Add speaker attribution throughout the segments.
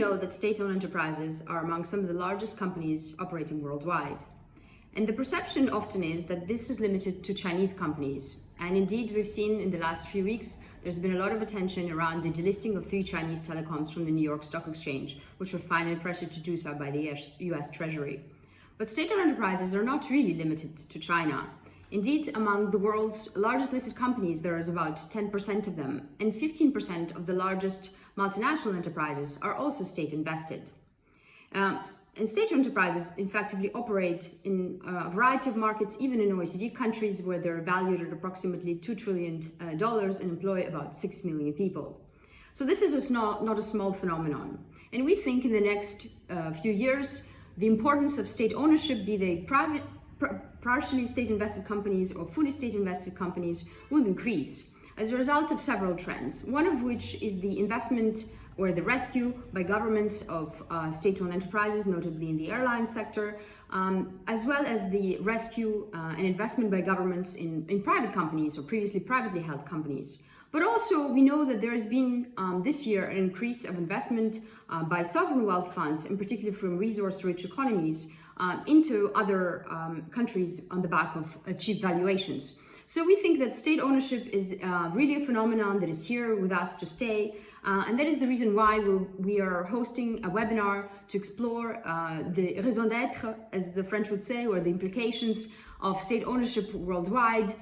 Speaker 1: know that state-owned enterprises are among some of the largest companies operating worldwide. And the perception often is that this is limited to Chinese companies. And indeed, we've seen in the last few weeks, there's been a lot of attention around the delisting of 3 Chinese telecoms from the New York Stock Exchange, which were finally pressured to do so by the US Treasury. But state-owned enterprises are not really limited to China. Indeed, among the world's largest listed companies, there is about 10% of them, and 15% of the largest multinational enterprises are also state-invested. And state-owned enterprises effectively operate in a variety of markets, even in OECD countries where they're valued at approximately $2 trillion and employ about 6 million people. So this is not a small phenomenon. And we think in the next few years, the importance of state ownership, be they partially state-invested companies or fully state-invested companies, will increase as a result of several trends, one of which is the investment or the rescue by governments of state-owned enterprises, notably in the airline sector, as well as the rescue and investment by governments in private companies or previously privately held companies. But also we know that there has been this year an increase of investment by sovereign wealth funds, in particular from resource-rich economies, into other countries on the back of cheap valuations. So we think that state ownership is really a phenomenon that is here with us to stay. And that is the reason why we are hosting a webinar to explore the raison d'être, as the French would say, or the implications of state ownership worldwide,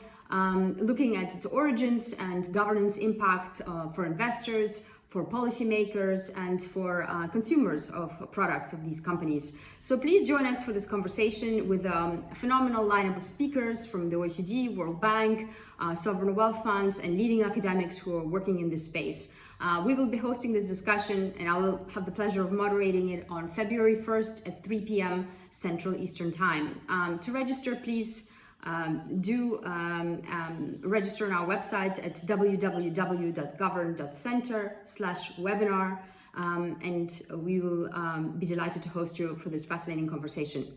Speaker 1: looking at its origins and governance impact for investors, for policymakers, and for consumers of products of these companies. So please join us for this conversation with a phenomenal lineup of speakers from the OECD, World Bank, sovereign wealth funds, and leading academics who are working in this space. We will be hosting this discussion, and I will have the pleasure of moderating it on February 1st at 3 p.m. Central Eastern Time. To register, please do register on our website at www.govern.center/webinar, and we will be delighted to host you for this fascinating conversation.